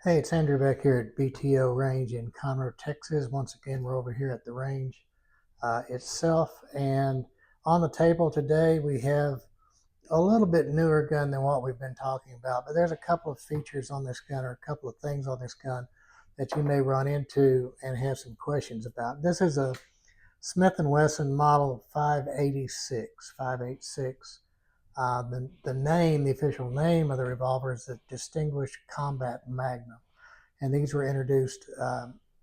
Hey, it's Andrew back here at BTO Range in Conroe, Texas. Once again, we're over here at the range itself. And on the table today, we have a little bit newer gun than what we've been talking about. But there's a couple of features on this gun, or a couple of things on this gun that you may run into and have some questions about. This is a Smith Wesson Model 586, 586. The name, the official name of the revolver is the Distinguished Combat Magnum, and these were introduced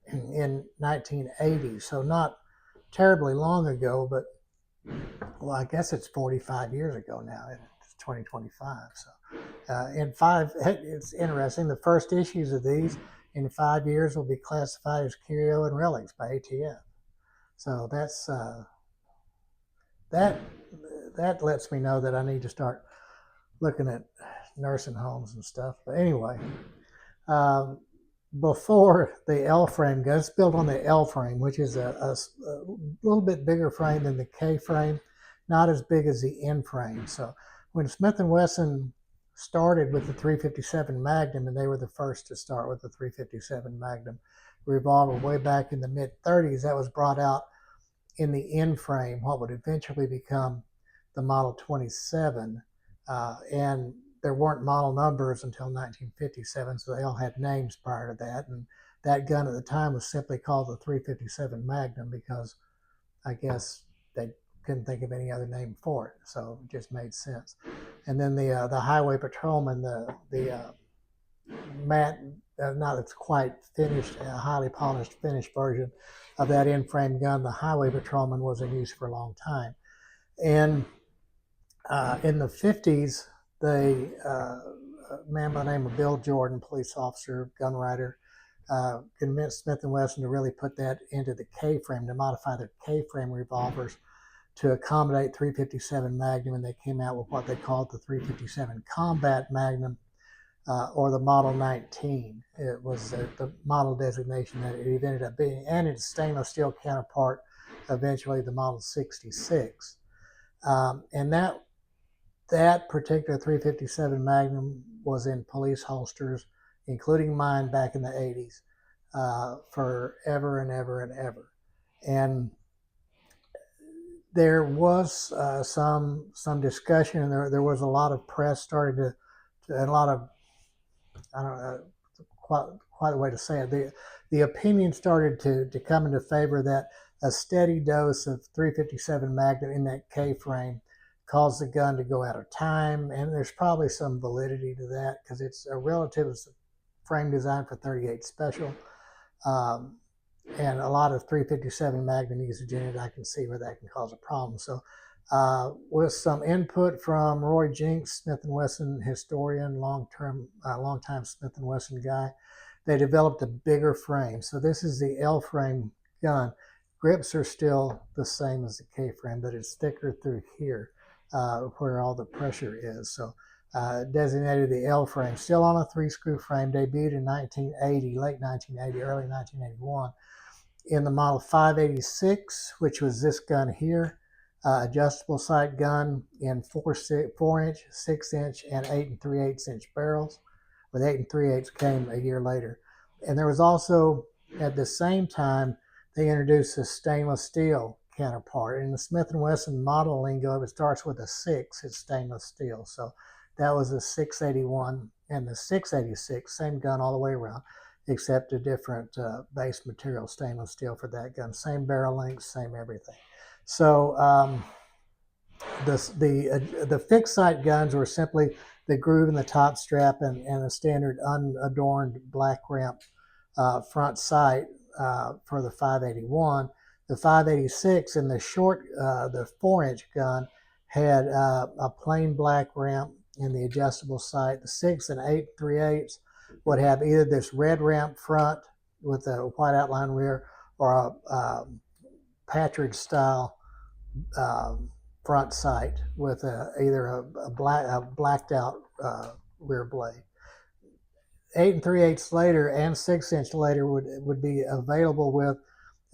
in 1980, so not terribly long ago, but well, I guess it's 45 years ago now. It's 2025. So, it's interesting. The first issues of these in 5 years will be classified as curio and relics by ATF. So that that lets me know that I need to start looking at nursing homes and stuff. But anyway, um, before the L frame gun, it's built on the L frame, which is a little bit bigger frame than the K frame, not as big as the N frame. So when Smith & Wesson started with the 357 Magnum, and they were the first to start with the 357 Magnum revolver way back in the mid 30s, that was brought out in the N frame, what would eventually become the Model 27. And there weren't model numbers until 1957, so they all had names prior to that. And that gun at the time was simply called the 357 Magnum because I guess they couldn't think of any other name for it, so it just made sense. And then the Highway Patrolman, the matte, not it's quite finished, a highly polished finished version of that in-frame gun, the Highway Patrolman, was in use for a long time. And in the 50s, a man by the name of Bill Jordan, police officer, gun writer, convinced Smith & Wesson to really put that into the K-frame, to modify their K-frame revolvers to accommodate 357 Magnum, and they came out with what they called the 357 Combat Magnum, or the Model 19. It was the model designation that it ended up being, and its stainless steel counterpart, eventually the Model 66. And that particular 357 Magnum was in police holsters, including mine back in the 80s, forever and ever and ever. And there was some discussion, and there was a lot of press started and a lot of, I don't know quite a way to say it. The opinion started to come into favor that a steady dose of 357 Magnum in that K frame caused the gun to go out of time, and there's probably some validity to that because it's a relative frame designed for 38 special, and a lot of 357 Magnum usage in it. I can see where that can cause a problem. So, with some input from Roy Jinks, Smith & Wesson historian, longtime Smith & Wesson guy, they developed a bigger frame. So this is the L frame gun. Grips are still the same as the K frame, but it's thicker through here, where all the pressure is. So designated the L frame, still on a 3-screw frame, debuted in 1980, late 1980, early 1981, in the Model 586, which was this gun here, adjustable sight gun in 4-inch, 6-inch, and 8 3/8 inch barrels, with 8 3/8 came a year later. And there was also, at the same time, they introduced a stainless steel counterpart. In the Smith & Wesson model lingo, if it starts with a 6, it's stainless steel. So that was the 681 and the 686, same gun all the way around, except a different base material, stainless steel for that gun. Same barrel length, same everything. So the fixed sight guns were simply the groove in the top strap and a standard unadorned black ramp front sight for the 581. The 586 and the short, the 4-inch gun had a plain black ramp in the adjustable sight. The 6 and 8 3/8 would have either this red ramp front with a white outline rear, or a Patridge style front sight with either a blacked out rear blade. 8 3/8 later and 6-inch later would be available with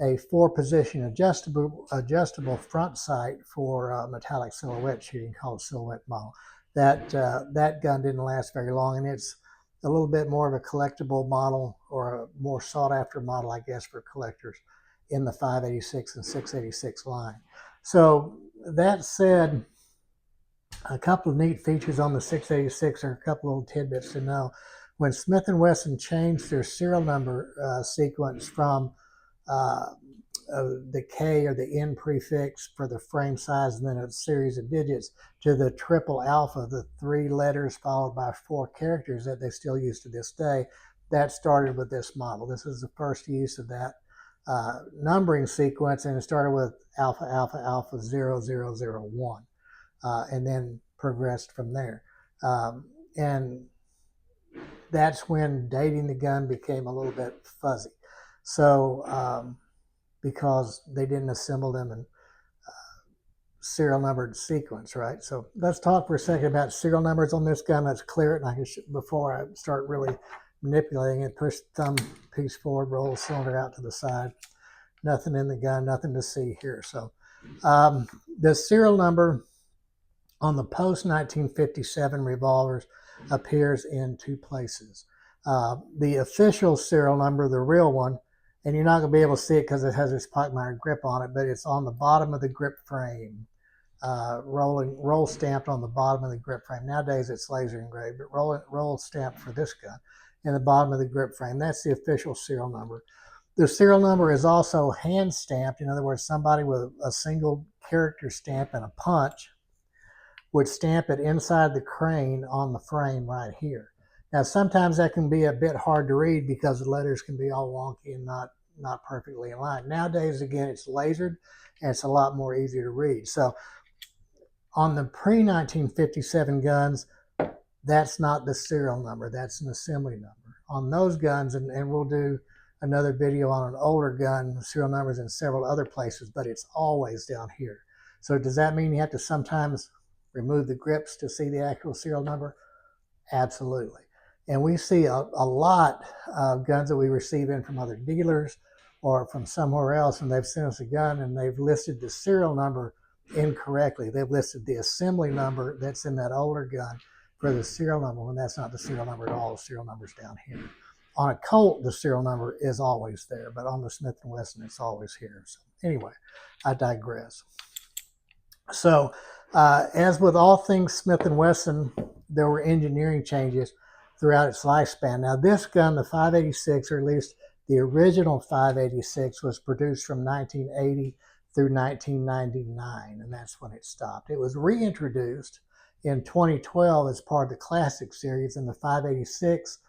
a 4-position adjustable front sight for metallic silhouette shooting, called Silhouette Model. That gun didn't last very long, and its a little bit more of a collectible model, or a more sought after model, I guess, for collectors in the 586 and 686 line. So that said, a couple of neat features on the 686 are a couple of little tidbits to know. When Smith & Wesson changed their serial number sequence from the K or the N prefix for the frame size and then a series of digits to the triple alpha, the 3 letters followed by 4 characters that they still use to this day, that started with this model. This is the first use of that numbering sequence, and it started with alpha, alpha, alpha, 0001. And then progressed from there. And that's when dating the gun became a little bit fuzzy. So, because they didn't assemble them in serial numbered sequence, right? So let's talk for a second about serial numbers on this gun. Let's clear it, and I can before I start really manipulating it, push the thumb piece forward, roll the cylinder out to the side. Nothing in the gun, nothing to see here. So the serial number on the post-1957 revolvers appears in 2 places. The official serial number, the real one, and you're not going to be able to see it because it has this pockmarked grip on it, but it's on the bottom of the grip frame, roll stamped on the bottom of the grip frame. Nowadays it's laser engraved, but roll stamped for this gun in the bottom of the grip frame. That's the official serial number. The serial number is also hand stamped. In other words, somebody with a single character stamp and a punch would stamp it inside the crane on the frame right here. Now, sometimes that can be a bit hard to read because the letters can be all wonky and not perfectly in line. Nowadays, again, it's lasered and it's a lot more easier to read. So on the pre-1957 guns, that's not the serial number, that's an assembly number. On those guns, and we'll do another video on an older gun, serial numbers in several other places, but it's always down here. So does that mean you have to sometimes remove the grips to see the actual serial number? Absolutely. And we see a lot of guns that we receive in from other dealers or from somewhere else, and they've sent us a gun and they've listed the serial number incorrectly. They've listed the assembly number that's in that older gun for the serial number, when that's not the serial number at all. The serial number's down here. On a Colt, the serial number is always there, but on the Smith & Wesson, it's always here. So anyway, I digress. So as with all things Smith & Wesson, there were engineering changes throughout its lifespan. Now this gun, the 586, or at least the original 586, was produced from 1980 through 1999, and that's when it stopped. It was reintroduced in 2012 as part of the Classic series, and the 586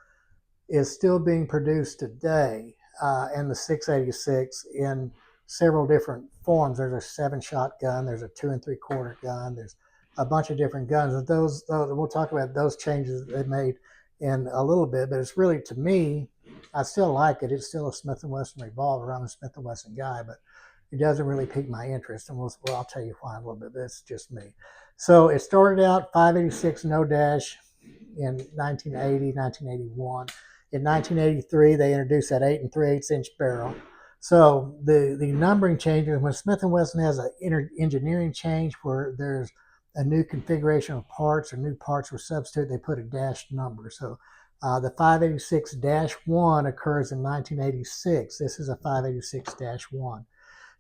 is still being produced today, and the 686 in several different forms. There's a 7-shot gun, there's a 2 3/4 gun, there's a bunch of different guns. And those we'll talk about those changes that they made in a little bit, but it's really, to me, I still like it. It's still a Smith & Wesson revolver. I'm a Smith & Wesson guy, but it doesn't really pique my interest, and I'll tell you why in a little bit. That's just me. So it started out 586 no dash in 1980, 1981. In 1983, they introduced that 8 3/8 inch barrel. So the numbering changes when Smith & Wesson has an engineering change where there's a new configuration of parts or new parts were substituted, they put a dash number. So the 586-1 occurs in 1986. This is a 586-1.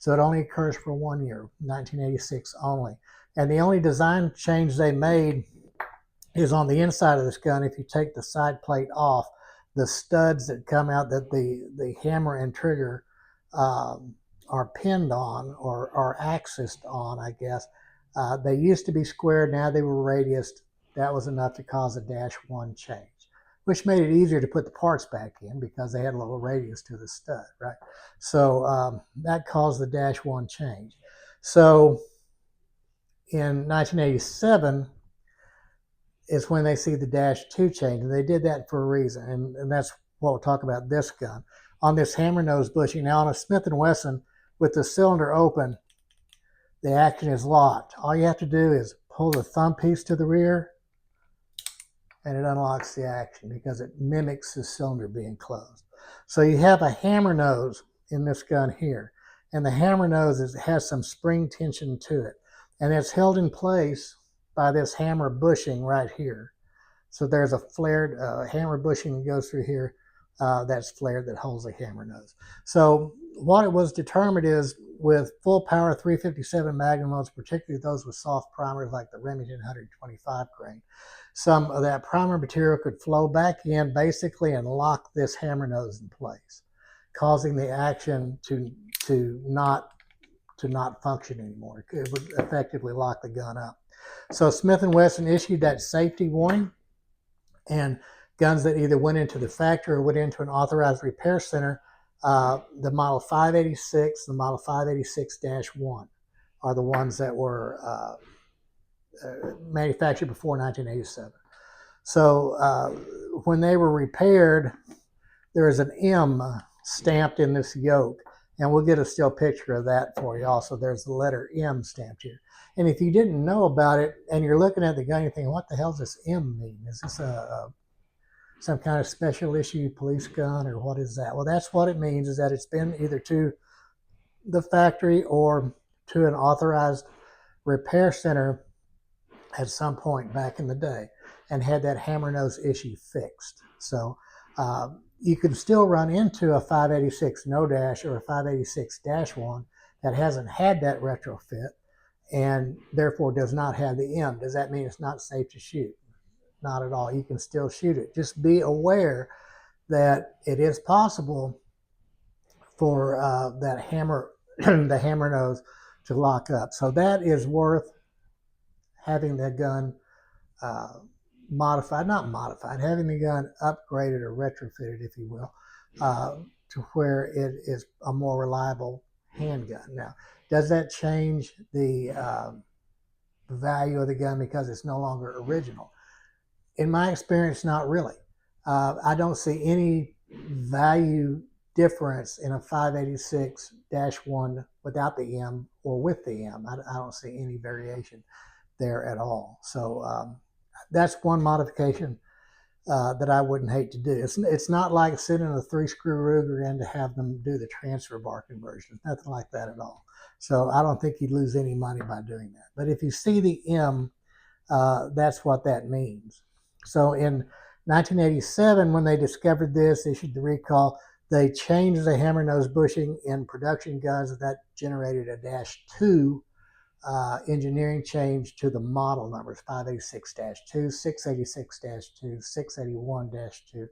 So it only occurs for 1 year, 1986 only. And the only design change they made is on the inside of this gun. If you take the side plate off, the studs that come out that the hammer and trigger are pinned on or are axised on, I guess. They used to be squared, now they were radiused. That was enough to cause a -1 change, which made it easier to put the parts back in because they had a little radius to the stud, right? So that caused the -1 change. So in 1987 is when they see the -2 change, and they did that for a reason, and that's what we'll talk about this gun. On this hammer nose bushing, now on a Smith & Wesson, with the cylinder open, the action is locked. All you have to do is pull the thumb piece to the rear, and it unlocks the action because it mimics the cylinder being closed. So you have a hammer nose in this gun here, and the hammer nose has some spring tension to it, and it's held in place by this hammer bushing right here. So there's a flared hammer bushing that goes through here that's flared that holds the hammer nose. So what it was determined is with full power 357 Magnum loads, particularly those with soft primers like the Remington 125 grain, some of that primer material could flow back in basically and lock this hammer nose in place, causing the action to not function anymore. It would effectively lock the gun up. So Smith & Wesson issued that safety warning, and guns that either went into the factory or went into an authorized repair center, the Model 586, the Model 586-1 are the ones that were manufactured before 1987. So when they were repaired, there is an M stamped in this yoke, and we'll get a still picture of that for you also. There's the letter M stamped here. And if you didn't know about it and you're looking at the gun, you're thinking, what the hell does this M mean? Is this some kind of special issue police gun, or what is that? Well, that's what it means, is that it's been either to the factory or to an authorized repair center at some point back in the day and had that hammer nose issue fixed. So you can still run into a 586 no dash or a 586-1 that hasn't had that retrofit and therefore does not have the M. Does that mean it's not safe to shoot? Not at all. You can still shoot it. Just be aware that it is possible for that hammer, the hammer nose, to lock up. So that is worth having the gun modified, not modified, having the gun upgraded or retrofitted, if you will, to where it is a more reliable handgun. Now, does that change the value of the gun because it's no longer original? In my experience, not really. I don't see any value difference in a 586-1 without the M or with the M. I don't see any variation there at all. So that's one modification that I wouldn't hate to do. It's not like sending a 3-screw Ruger in to have them do the transfer bar conversion. Nothing like that at all. So I don't think you'd lose any money by doing that. But if you see the M, that's what that means. So in 1987, when they discovered this, issued the recall, they changed the hammer nose bushing in production guns, and that generated a -2 engineering change to the model numbers: 586-2, 686-2, 681-2.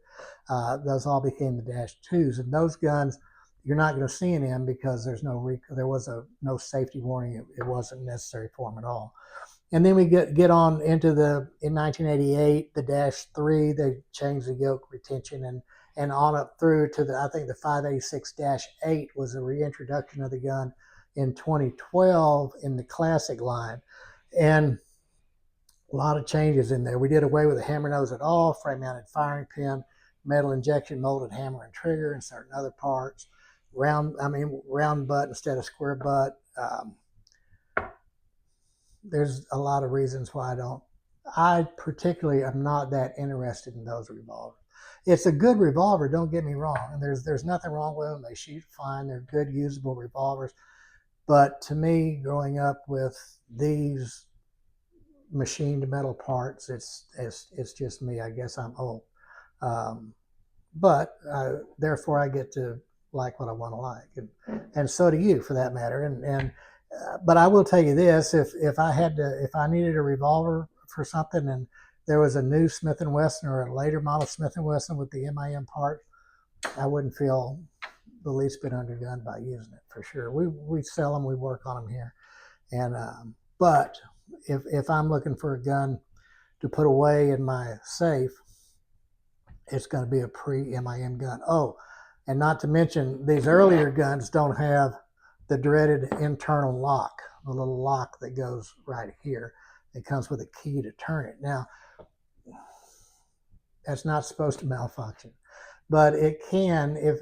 Those all became the -2s, and those guns you're not going to see an M because there was no safety warning. It wasn't necessary for them at all. And then we get on into in 1988, the -3, they changed the yoke retention, and on up through to I think the 586-8 was a reintroduction of the gun in 2012 in the classic line. And a lot of changes in there. We did away with the hammer nose at all, frame mounted firing pin, metal injection molded hammer and trigger and certain other parts, round butt instead of square butt. There's a lot of reasons why I particularly am not that interested in those revolvers. It's a good revolver, don't get me wrong, and there's nothing wrong with them. They shoot fine. They're good, usable revolvers. But to me, growing up with these machined metal parts, it's just me. I guess I'm old. But therefore, I get to like what I want to like, and so do you, for that matter. But I will tell you this: if I needed a revolver for something, and there was a new Smith & Wesson or a later model Smith & Wesson with the MIM part, I wouldn't feel the least bit undergunned by using it, for sure. We sell them, we work on them here, and but if I'm looking for a gun to put away in my safe, it's going to be a pre-MIM gun. Oh, and not to mention, these earlier guns don't have the dreaded internal lock, the little lock that goes right here. It comes with a key to turn it. Now, that's not supposed to malfunction, but it can. If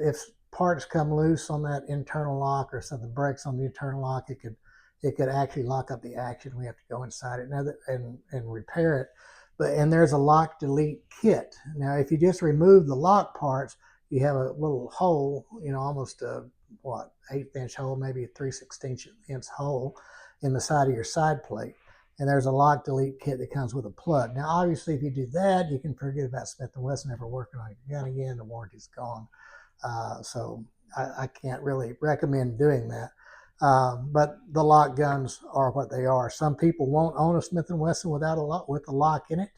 parts come loose on that internal lock, or something breaks on the internal lock, it could actually lock up the action. We have to go inside it and repair it. And there's a lock delete kit. Now, if you just remove the lock parts, you have a little hole, almost a 1/8 inch hole, maybe a 3/16 inch hole in the side of your side plate. and there's a lock delete kit that comes with a plug. Now, obviously, if you do that, you can forget about Smith & Wesson ever working on your gun again. The warranty's gone. So I can't really recommend doing that. But the lock guns are what they are. Some people won't own a Smith & Wesson without a lock, with a lock in it.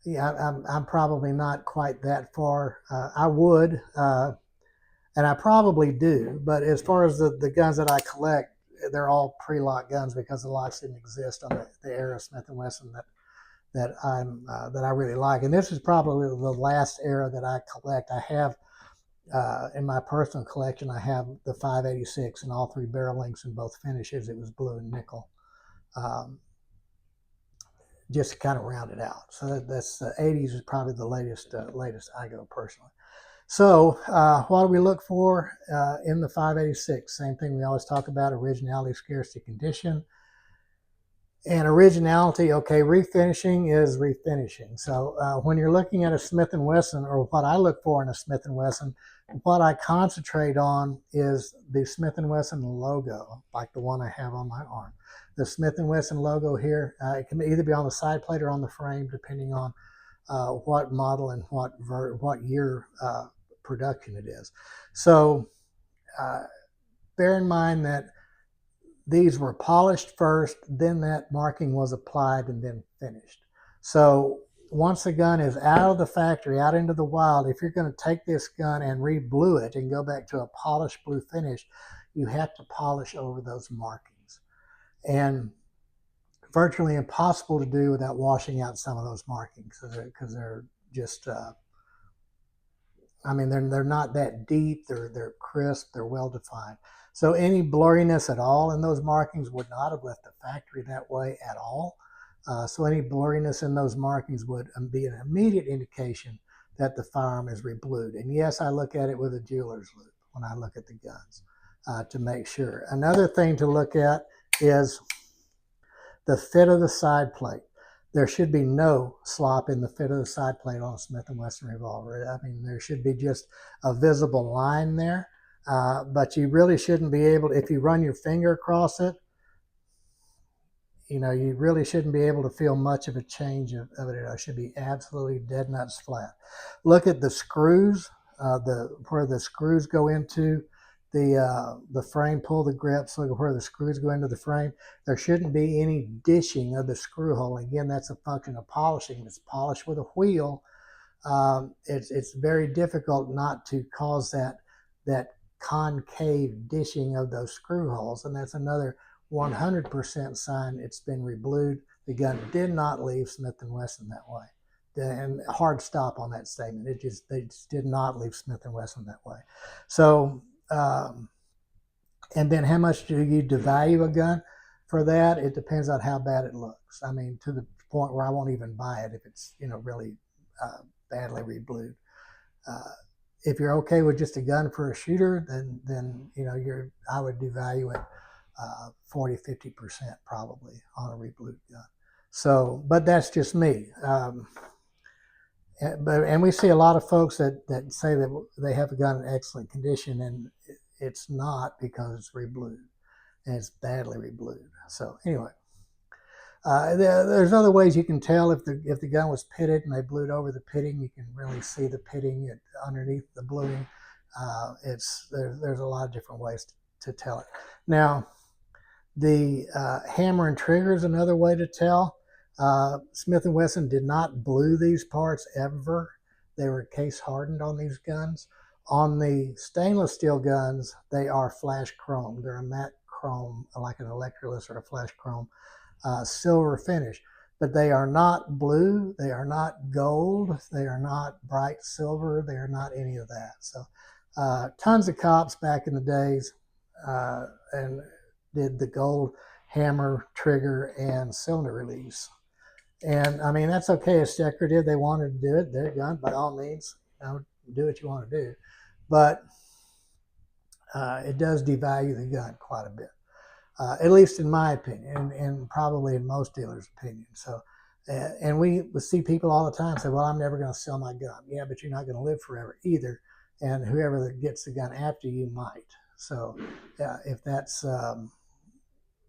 Yeah, I'm probably not quite that far. I would, and I probably do. But as far as the guns that I collect, they're all pre-lock guns because the locks didn't exist on the era Smith & Wesson that I really like. And this is probably the last era that I collect. I have in my personal collection, I have the 586 and all 3 barrel lengths in both finishes. It was blue and nickel, just to kind of round it out. So that's the 80s is probably the latest I go personally. So what do we look for in the 586? Same thing we always talk about: originality, scarcity, condition. And originality, okay, refinishing is refinishing. So when you're looking at a Smith & Wesson, or what I look for in a Smith & Wesson, what I concentrate on is the Smith & Wesson logo, like the one I have on my arm. The Smith & Wesson logo here, it can either be on the side plate or on the frame, depending on what model and what year production it is. So bear in mind that these were polished first, then that marking was applied and then finished. So once the gun is out of the factory, out into the wild, if you're going to take this gun and re-blue it and go back to a polished blue finish, you have to polish over those markings. And virtually impossible to do without washing out some of those markings, because they're just, I mean, they're not that deep, they're crisp, they're well defined. So any blurriness at all in those markings would not have left the factory that way at all. So any blurriness in those markings would be an immediate indication that the firearm is reblued. And yes, I look at it with a jeweler's loupe when I look at the guns to make sure. Another thing to look at is the fit of the side plate. There should be no slop in the fit of the side plate on a Smith & Wesson revolver. I mean, there should be just a visible line there, but you really shouldn't be able to, if you run your finger across it, you know, you really shouldn't be able to feel much of a change of it. It should be absolutely dead nuts flat. Look at the screws, where the screws go into the frame. Pull the grips. Look at where the screws go into the frame. There shouldn't be any dishing of the screw hole. Again, that's a function of polishing. It's polished with a wheel. It's very difficult not to cause that concave dishing of those screw holes, and that's another 100% sign it's been reblued. The gun did not leave Smith & Wesson that way. And hard stop on that statement. They just did not leave Smith & Wesson that way. So, and then how much do you devalue a gun for that? It depends on how bad it looks. I mean, to the point where I won't even buy it if it's, you know, really badly reblued. If you're okay with just a gun for a shooter, then you know, I would devalue it 40-50% probably on a reblued gun. So, but that's just me. And we see a lot of folks that say that they have a gun in excellent condition, and it's not, because it's reblued, and it's badly reblued. So anyway, there's other ways you can tell if the gun was pitted and they blued over the pitting. You can really see the pitting underneath the bluing. There's a lot of different ways to tell it. Now, the hammer and trigger is another way to tell. Smith & Wesson did not blue these parts ever. They were case hardened on these guns. On the stainless steel guns, they are flash chrome. They're a matte chrome, like an Electrolux or a flash chrome silver finish. But they are not blue. They are not gold. They are not bright silver. They are not any of that. So tons of cops back in the days and did the gold hammer, trigger, and cylinder release. And I mean, that's okay. If Stecker did, they wanted to do it, their gun, by all means, you know, do what you want to do. But it does devalue the gun quite a bit, at least in my opinion, and probably in most dealers' opinion. So, and we see people all the time say, well, I'm never going to sell my gun. Yeah, but you're not going to live forever either. And whoever gets the gun after you might. So if that's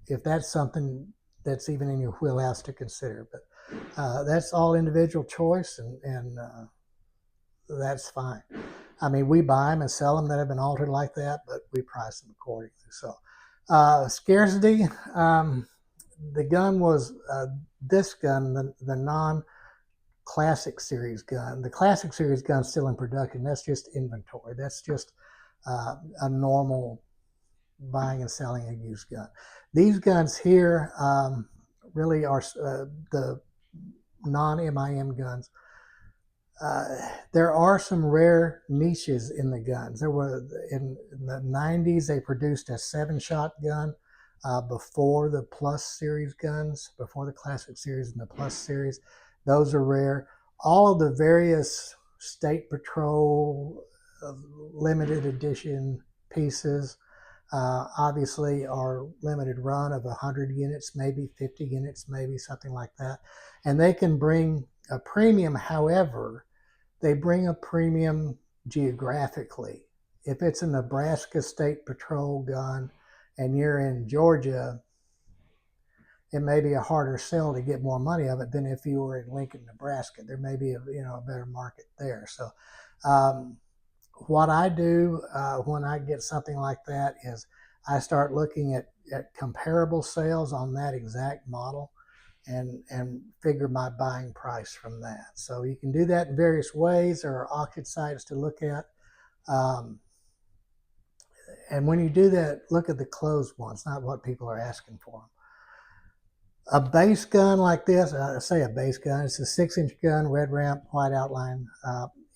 if that's something that's even in your wheelhouse to consider. But that's all individual choice, and that's fine. I mean, we buy them and sell them that have been altered like that, but we price them accordingly. So, scarcity. The gun was this gun, the non-classic series gun. The classic series gun is still in production. That's just inventory. That's just a normal buying and selling a used gun. These guns here really are the non-MIM guns. There are some rare niches in the guns. There were in the 90s, they produced a 7-shot gun before the Plus series guns, before the Classic series and the Plus series. Those are rare. All of the various State Patrol limited edition pieces obviously are limited run of 100 units, maybe 50 units, maybe something like that. And they can bring a premium. However, they bring a premium geographically. If it's a Nebraska State Patrol gun and you're in Georgia, it may be a harder sell to get more money of it than if you were in Lincoln, Nebraska. There may be a better market there. So what I do when I get something like that is I start looking at comparable sales on that exact model and figure my buying price from that. So you can do that in various ways. There are auction sites to look at. And when you do that, look at the closed ones, not what people are asking for. A base gun like this, I say a base gun, it's a 6-inch gun, red ramp, white outline.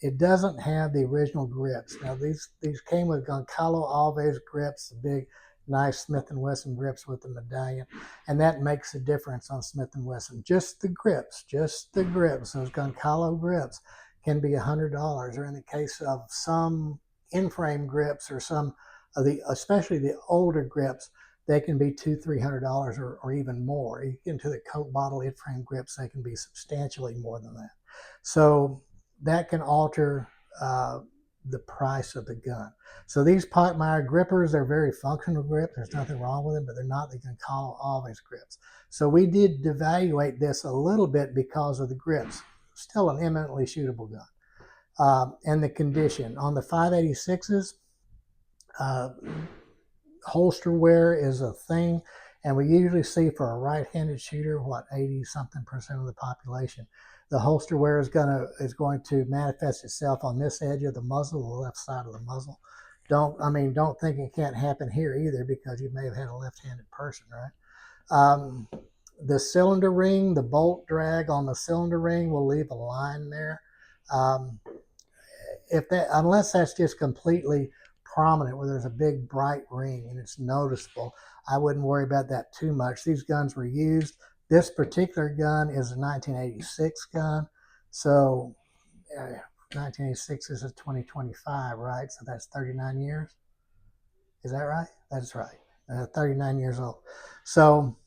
It doesn't have the original grips. Now these came with Goncalo Alves grips, the big, nice Smith & Wesson grips with the medallion, and that makes a difference on Smith & Wesson. Just the grips, those Goncalo grips can be $100, or in the case of some in-frame grips or some of especially the older grips, they can be $200-300 or even more. You get into the Coke bottle in-frame grips, they can be substantially more than that. So that can alter the price of the gun. So these Pottmeyer grippers, they're very functional grips. There's nothing wrong with them, but they're not the Goncalo Alves grips. So we did devaluate this a little bit because of the grips. Still an eminently shootable gun. And the condition. On the 5.86s, holster wear is a thing, and we usually see for a right-handed shooter, 80-something% of the population, the holster wear is going to manifest itself on this edge of the muzzle, the left side of the muzzle. Don't think it can't happen here either, because you may have had a left-handed person, right? The cylinder ring, the bolt drag on the cylinder ring will leave a line there. Unless that's just completely prominent, where there's a big bright ring and it's noticeable, I wouldn't worry about that too much. These guns were used. This particular gun is a 1986 gun, so 1986 is a 2025, right? So that's 39 years. Is that right? That's right. 39 years old. So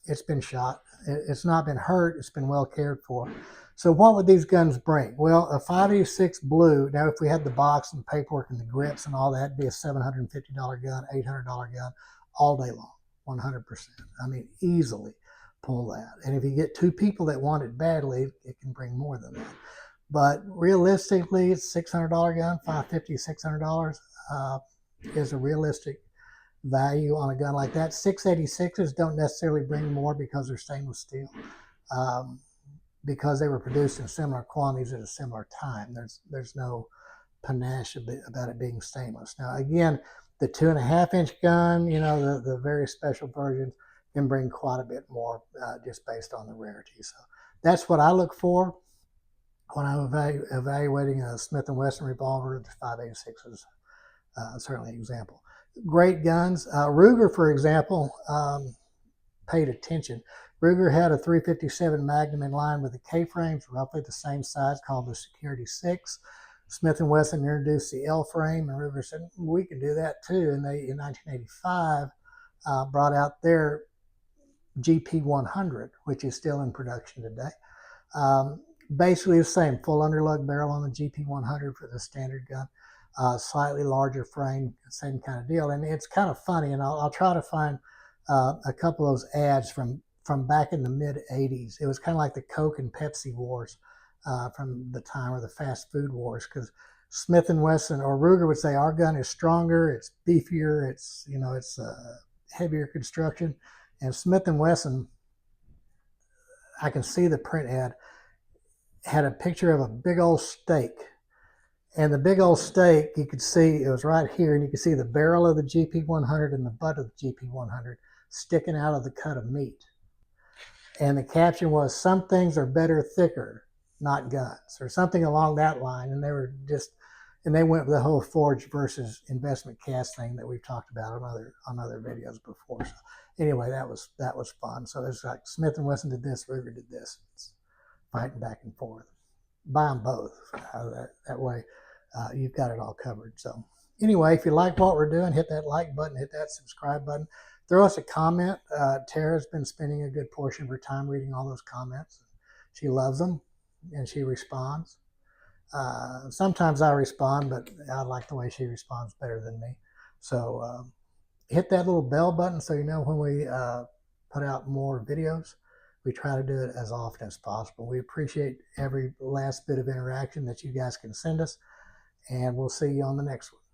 it's been shot. It's not been hurt. It's been well cared for. So what would these guns bring? Well, a 5.86 blue, now if we had the box and paperwork and the grips and all that, it'd be a $750 gun, $800 gun all day long, 100%. I mean, easily pull that. And if you get 2 people that want it badly, it can bring more than that. But realistically, it's a $600 gun, $550, $600 is a realistic value on a gun like that. 6.86s don't necessarily bring more because they're stainless steel. Because they were produced in similar quantities at a similar time. There's no panache about it being stainless. Now, again, the 2.5-inch gun, the very special versions can bring quite a bit more just based on the rarity. So that's what I look for when I'm evaluating a Smith & Wesson revolver. The 5.86 is certainly an example. Great guns. Ruger, for example, paid attention. Ruger had a 357 Magnum in line with the K-frames, roughly the same size, called the Security 6. Smith & Wesson introduced the L-frame, and Ruger said, we can do that too. And they, in 1985, brought out their GP100, which is still in production today. Basically the same, full underlug barrel on the GP100 for the standard gun. Slightly larger frame, same kind of deal. And it's kind of funny, and I'll try to find a couple of those ads from back in the mid 80s. It was kind of like the Coke and Pepsi wars from the time, or the fast food wars, because Smith and Wesson or Ruger would say our gun is stronger, it's beefier, it's heavier construction, and Smith and Wesson, I can see the print ad, had a picture of a big old steak. And the big old steak, you could see, it was right here, and you could see the barrel of the GP100 and the butt of the GP100 sticking out of the cut of meat. And the caption was, "Some things are better thicker, not guns," or something along that line. And they went with the whole forge versus investment cast thing that we've talked about on other videos before. So anyway, that was fun. So it's like Smith and Wesson did this, Ruger did this. It's fighting back and forth. Buy them both. That way, you've got it all covered. So anyway, if you like what we're doing, hit that like button, hit that subscribe button. Throw us a comment. Tara's been spending a good portion of her time reading all those comments. She loves them, and she responds. Sometimes I respond, but I like the way she responds better than me. So hit that little bell button so you know when we put out more videos. We try to do it as often as possible. We appreciate every last bit of interaction that you guys can send us, and we'll see you on the next one.